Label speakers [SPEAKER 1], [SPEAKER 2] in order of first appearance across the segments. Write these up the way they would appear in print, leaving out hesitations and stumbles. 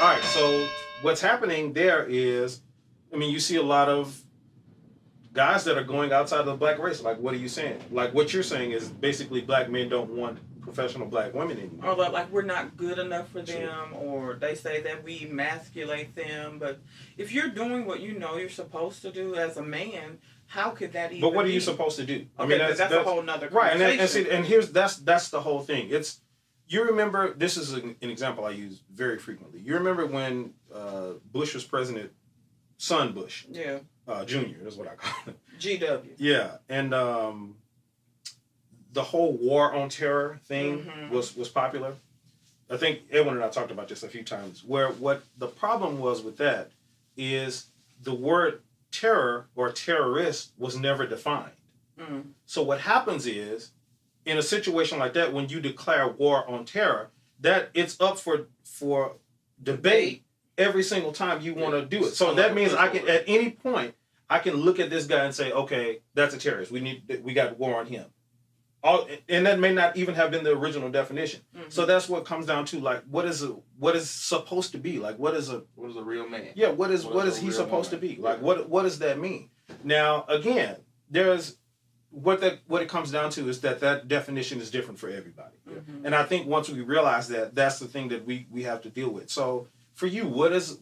[SPEAKER 1] All right. So what's happening there is, I mean, you see a lot of guys that are going outside of the black race. Like, what are you saying? Like, what you're saying is basically black men don't want professional black women anymore.
[SPEAKER 2] Or like we're not good enough for them, or they say that we emasculate them. But if you're doing what you know you're supposed to do as a man, how could that even?
[SPEAKER 1] But what are
[SPEAKER 2] be?
[SPEAKER 1] you supposed to do?
[SPEAKER 2] I mean, that's a whole nother
[SPEAKER 1] right.
[SPEAKER 2] conversation.
[SPEAKER 1] And here's that's the whole thing. It's you remember this is an example I use very frequently. You remember when Bush was president, son Bush,
[SPEAKER 2] yeah,
[SPEAKER 1] Junior is what I call him.
[SPEAKER 2] GW.
[SPEAKER 1] Yeah, and the whole war on terror thing was popular. I think Edwin and I talked about this a few times. Where what the problem was with that is the word terror or terrorist was never defined. So what happens is, in a situation like that, when you declare war on terror, that it's up for debate every single time you want to do it. So that means I can at any point I can look at this guy and say, okay, that's a terrorist. We got war on him. And that may not even have been the original definition. So that's what comes down to, like, what is supposed to be? Like, what is a
[SPEAKER 3] real man?
[SPEAKER 1] Yeah, what is he supposed to be? Like, what does that mean? Now, again, there's what it comes down to is that definition is different for everybody. And I think once we realize that, that's the thing that we have to deal with. So for you, what is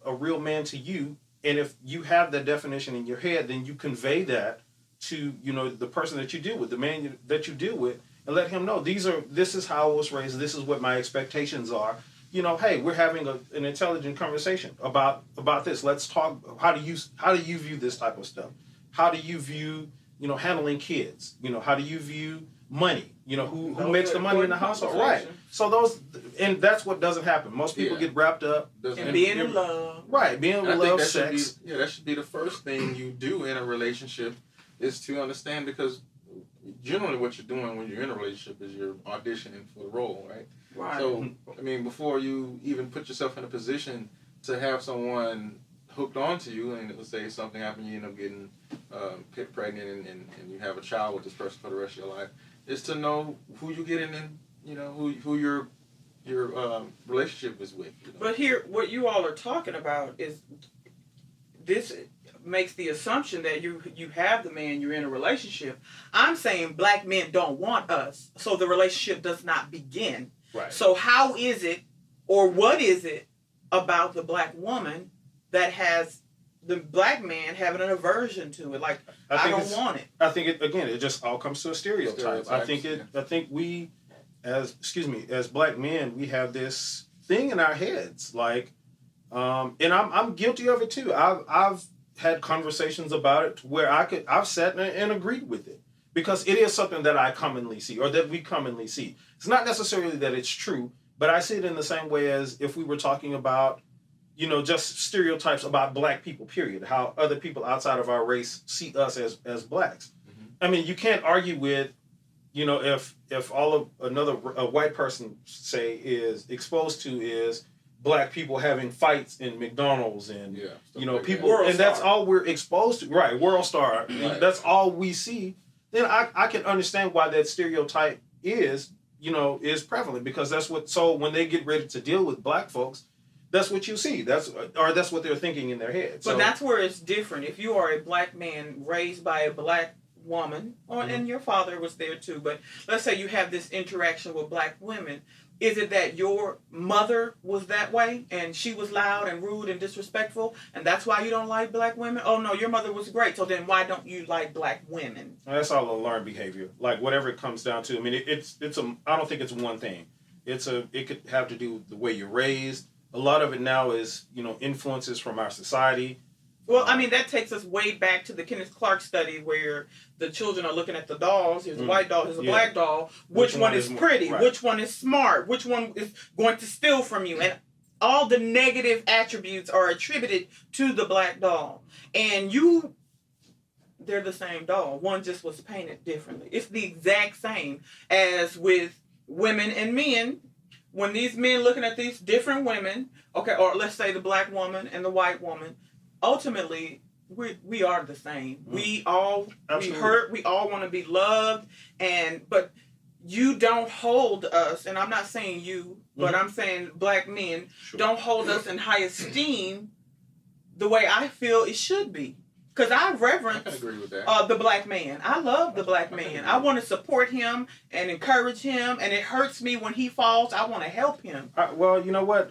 [SPEAKER 1] a real man to you? And if you have that definition in your head, then you convey that to, the person that you deal with, the man that you deal with, and let him know this is how I was raised. This is what my expectations are. Hey, we're having an intelligent conversation about this. Let's talk. How do you view this type of stuff? How do you view, handling kids? How do you view money? Who makes the money in the household? Right. So and that's what doesn't happen. Most people get wrapped up
[SPEAKER 2] in being in love.
[SPEAKER 1] Right, being in love, sex.
[SPEAKER 3] That should be the first thing you do in a relationship, is to understand, because generally what you're doing when you're in a relationship is you're auditioning for the role, right?
[SPEAKER 2] Right.
[SPEAKER 3] So, I mean, before you even put yourself in a position to have someone hooked onto you, and let's say something happened, you end up getting pregnant and you have a child with this person for the rest of your life, is to know who you get in, who your relationship is with.
[SPEAKER 2] But here, what you all are talking about is this makes the assumption that you have the man, you're in a relationship. I'm saying black men don't want us, so the relationship does not begin.
[SPEAKER 1] Right.
[SPEAKER 2] So how is it, or what is it about the black woman that has the black man having an aversion to it? Like, I don't want it.
[SPEAKER 1] I think it just all comes to a stereotype. I think we, as black men, we have this thing in our heads, like, and I'm guilty of it too. I've had conversations about it where I've sat and agreed with it, because it is something that I commonly see, or that we commonly see. It's not necessarily that it's true, but I see it in the same way as if we were talking about, just stereotypes about black people, period. How other people outside of our race see us as blacks. I mean, you can't argue with, if all of a white person, say, is exposed to is black people having fights in McDonald's and people,
[SPEAKER 2] World
[SPEAKER 1] and that's
[SPEAKER 2] Star.
[SPEAKER 1] all we're exposed to, right? World Star,
[SPEAKER 3] Right.
[SPEAKER 1] That's all we see. Then I can understand why that stereotype is prevalent, because that's what. So when they get ready to deal with black folks, that's what you see. That's what they're thinking in their head.
[SPEAKER 2] But that's where it's different. If you are a black man raised by a black woman, and your father was there too, but let's say you have this interaction with black women. Is it that your mother was that way and she was loud and rude and disrespectful, and that's why you don't like black women? Oh no, your mother was great, so then why don't you like black women?
[SPEAKER 1] That's all a learned behavior. Like, whatever it comes down to. I mean, I don't think it's one thing. It could have to do with the way you're raised. A lot of it now is, influences from our society.
[SPEAKER 2] Well, I mean, that takes us way back to the Kenneth Clark study where the children are looking at the dolls. Here's a white doll, here's a black doll. Which one is pretty?
[SPEAKER 1] Right.
[SPEAKER 2] Which one is smart? Which one is going to steal from you? And all the negative attributes are attributed to the black doll. And they're the same doll. One just was painted differently. It's the exact same as with women and men. When these men looking at these different women, okay, or let's say the black woman and the white woman, ultimately, we are the same. We all want to be loved, but you don't hold us, and I'm not saying you, but I'm saying black men don't hold us in high esteem the way I feel it should be. Because I reverence
[SPEAKER 3] agree with that.
[SPEAKER 2] The black man. I love the black man. I want to support him and encourage him, and it hurts me when he falls. I want to help him.
[SPEAKER 1] Well, you know what?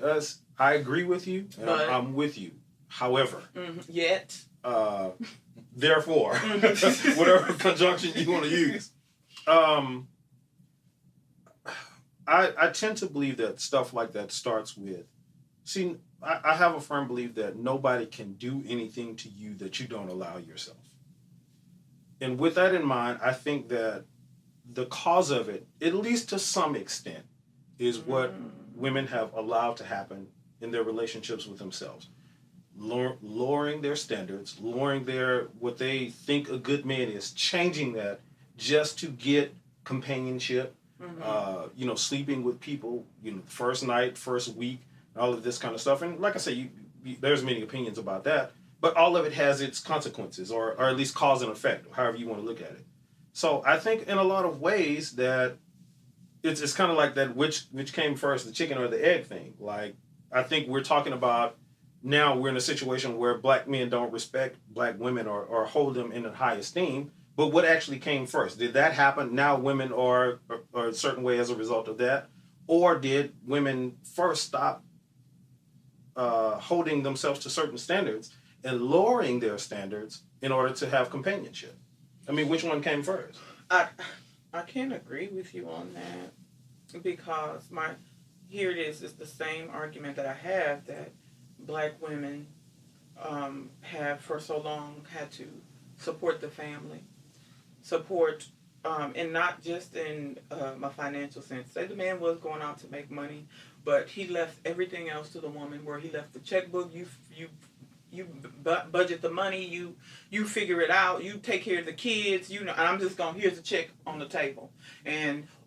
[SPEAKER 1] I agree with you, and I'm with you. However,
[SPEAKER 2] yet,
[SPEAKER 1] therefore, whatever conjunction you want to use, I tend to believe that stuff like that starts with, see, I have a firm belief that nobody can do anything to you that you don't allow yourself. And with that in mind, I think that the cause of it, at least to some extent, is what women have allowed to happen in their relationships with themselves. Lowering their standards, lowering what they think a good man is, changing that just to get companionship, sleeping with people, first night, first week, all of this kind of stuff. And like I say, there's many opinions about that, but all of it has its consequences, or at least cause and effect, however you want to look at it. So I think in a lot of ways that it's kind of like that which came first, the chicken or the egg thing. Like, I think we're talking about now we're in a situation where black men don't respect black women or hold them in a high esteem. But what actually came first? Did that happen? Now women are a certain way as a result of that? Or did women first stop holding themselves to certain standards and lowering their standards in order to have companionship? I mean, which one came first?
[SPEAKER 2] I can't agree with you on that, because here it is, it's the same argument that I have, that black women have for so long had to support the family, and not just in a financial sense. Say the man was going out to make money, but he left everything else to the woman, where he left the checkbook, you budget the money, you figure it out, you take care of the kids, and I'm just here's a check on the table.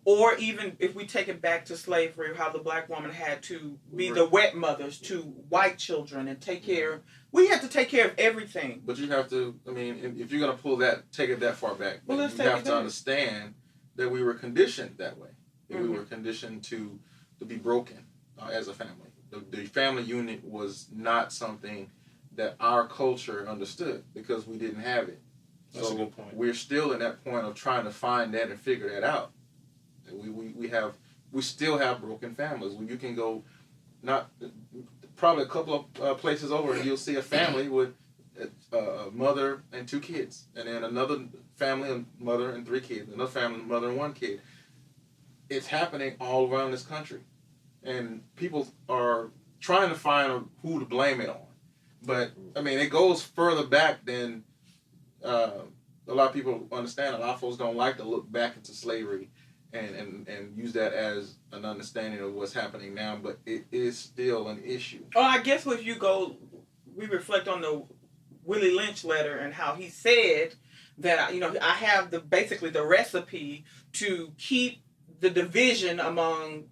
[SPEAKER 2] Or even if we take it back to slavery, how the black woman had to be the wet mothers to white children and we had to take care of everything.
[SPEAKER 3] But you have to, if you're going to take it that far back, you have to understand that we were conditioned that way. We were conditioned to be broken as a family. The family unit was not something that our culture understood because we didn't have it.
[SPEAKER 1] That's a good point.
[SPEAKER 3] We're still in that point of trying to find that and figure that out. We still have broken families. When you can go, probably a couple of places over, and you'll see a family with a mother and 2 kids, and then another family, a mother and 3 kids, another family, mother and 1 kid. It's happening all around this country, and people are trying to find who to blame it on. But it goes further back than a lot of people understand. A lot of folks don't like to look back into slavery and use that as an understanding of what's happening now, but it is still an issue.
[SPEAKER 2] Oh, I guess if we reflect on the Willie Lynch letter and how he said that, I have basically the recipe to keep the division among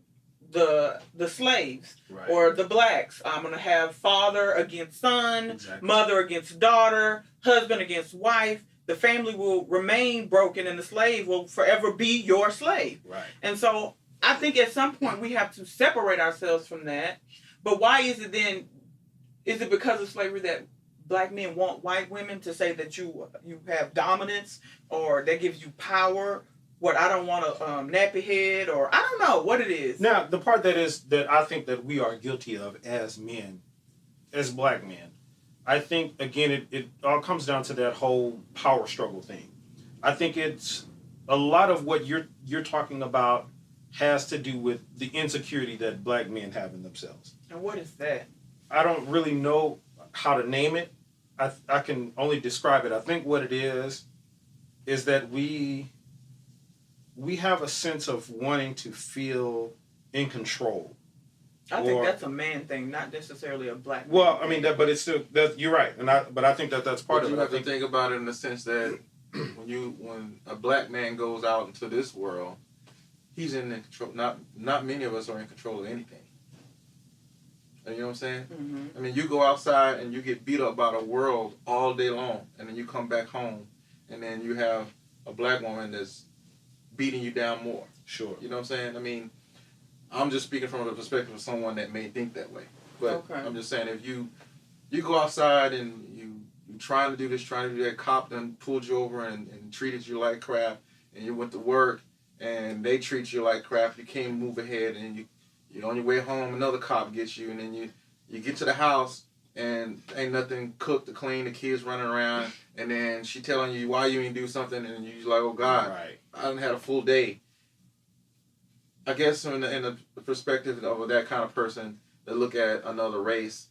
[SPEAKER 2] the slaves, right, or the blacks. I'm going to have father against son, exactly, mother against daughter, husband against wife. The family will remain broken, and the slave will forever be your slave.
[SPEAKER 1] Right.
[SPEAKER 2] And so I think at some point we have to separate ourselves from that. But why is it then? Is it because of slavery that black men want white women to say that you have dominance, or that gives you power? What, I don't want a nappy head, or I don't know what it is.
[SPEAKER 1] Now, the part that I think that we are guilty of as men, as black men, I think, again, it all comes down to that whole power struggle thing. I think it's a lot of what you're talking about has to do with the insecurity that black men have in themselves.
[SPEAKER 2] And what is that?
[SPEAKER 1] I don't really know how to name it. I can only describe it. I think what it is that we have a sense of wanting to feel in control.
[SPEAKER 2] I think that's a man thing, not necessarily a black man.
[SPEAKER 1] Well, but it's still you're right, but I think that's part of it.
[SPEAKER 3] You have to think about it in the sense that when a black man goes out into this world, he's in control. Not many of us are in control of anything. You know what I'm saying?
[SPEAKER 2] Mm-hmm.
[SPEAKER 3] You go outside and you get beat up by the world all day long, and then you come back home, and then you have a black woman that's beating you down more.
[SPEAKER 1] Sure.
[SPEAKER 3] You know what I'm saying? I mean, I'm just speaking from the perspective of someone that may think that way. But
[SPEAKER 2] Okay.
[SPEAKER 3] I'm just saying, if you go outside and you trying to do this, trying to do that, cop done pulled you over and treated you like crap, and you went to work and they treat you like crap, you can't move ahead, and you're on your way home, another cop gets you, and then you get to the house and ain't nothing cooked to clean, the kids running around, and then she telling you why you ain't do something, and you're like, oh God,
[SPEAKER 1] Right.
[SPEAKER 3] I done had a full day. I guess in the perspective of that kind of person that look at another race,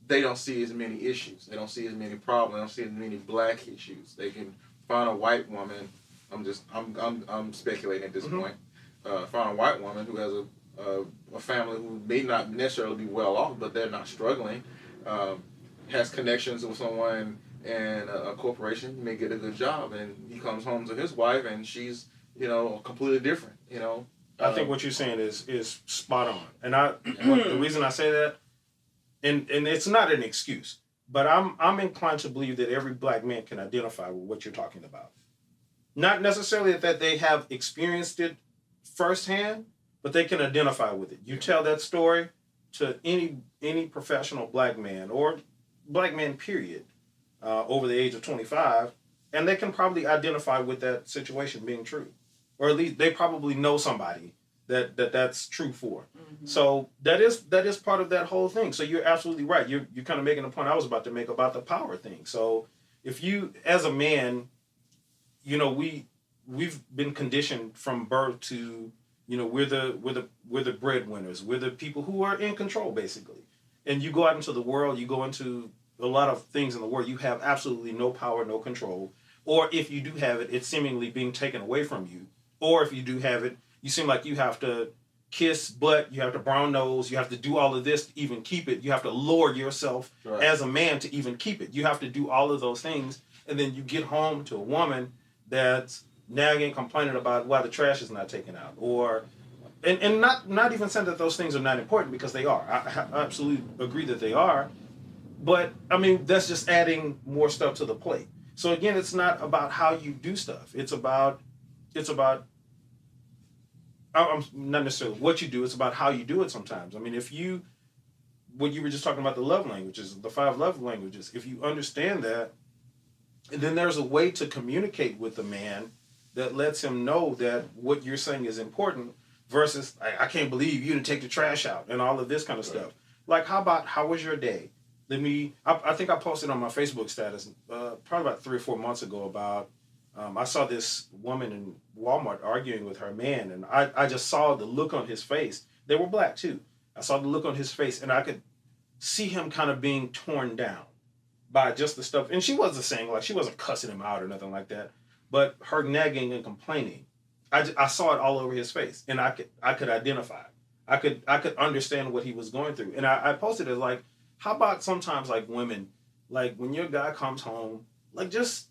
[SPEAKER 3] they don't see as many issues. They don't see as many problems. They don't see as many black issues. They can find a white woman. I'm speculating at this point. Find a white woman who has a family who may not necessarily be well off, but they're not struggling. Has connections with someone in a corporation. He may get a good job, and he comes home to his wife, and she's completely different.
[SPEAKER 1] I think what you're saying is spot on, and the reason I say that, and it's not an excuse, but I'm inclined to believe that every black man can identify with what you're talking about. Not necessarily that they have experienced it firsthand, but they can identify with it. You tell that story to any professional black man or black man period over the age of 25, and they can probably identify with that situation being true. Or at least they probably know somebody that's true for. Mm-hmm. So that is part of that whole thing. So you're absolutely right. You're kind of making the point I was about to make about the power thing. So if you, as a man, we've been conditioned from birth to, we're the breadwinners. We're the people who are in control, basically. And you go out into the world, you go into a lot of things in the world, you have absolutely no power, no control. Or if you do have it, it's seemingly being taken away from you. Or if you do have it, you seem like you have to kiss butt, you have to brown nose, you have to do all of this to even keep it. You have to lower yourself as a man to even keep it. You have to do all of those things. And then you get home to a woman that's nagging, complaining about why the trash is not taken out. Or, and not even saying that those things are not important, because they are. I absolutely agree that they are. But, I mean, that's just adding more stuff to the plate. So again, it's not about how you do stuff. It's about not necessarily what you do, it's about how you do it sometimes. I mean, when you were just talking about the love languages, the 5 love languages, if you understand that, then there's a way to communicate with the man that lets him know that what you're saying is important versus, I can't believe you didn't take the trash out and all of this kind of stuff. Like, how was your day? I think I posted on my Facebook status probably about 3 or 4 months ago about, I saw this woman in Walmart arguing with her man, and I just saw the look on his face. They were black too. I saw the look on his face, and I could see him kind of being torn down by just the stuff. And she wasn't saying, like, she wasn't cussing him out or nothing like that, but her nagging and complaining. I saw it all over his face, and I could identify. I could understand what he was going through. And I posted it like, how about sometimes, like, women, like, when your guy comes home, like, just,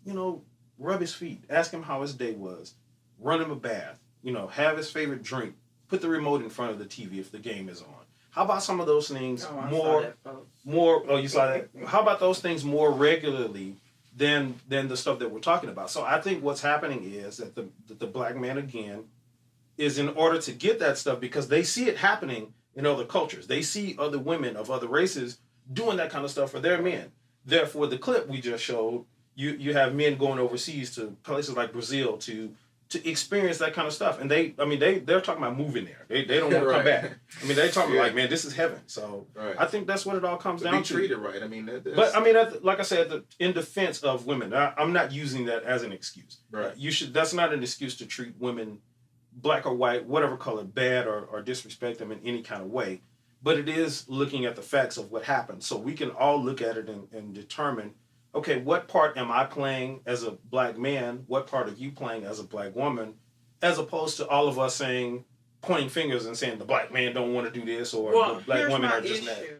[SPEAKER 1] rub his feet, ask him how his day was, run him a bath, have his favorite drink, put the remote in front of the TV if the game is on. How about some of those things more? Oh, you saw that? How about those things more regularly than the stuff that we're talking about? So I think what's happening is that the black man, again, is in order to get that stuff, because they see it happening in other cultures. They see other women of other races doing that kind of stuff for their men. Therefore, the clip we just showed, you have men going overseas to places like Brazil to experience that kind of stuff. And they're talking about moving there. They don't want to come back. I mean, they're talking like, man, this is heaven. So I think that's what it all comes down to.
[SPEAKER 3] Be treated right. I mean,
[SPEAKER 1] but I mean, like I said, in defense of women, I'm not using that as an excuse.
[SPEAKER 3] Right.
[SPEAKER 1] That's not an excuse to treat women, black or white, whatever color, bad or disrespect them in any kind of way. But it is looking at the facts of what happened. So we can all look at it and determine, okay, what part am I playing as a black man? What part are you playing as a black woman? As opposed to all of us pointing fingers and saying the black man don't want to do this, or the black women are just mad.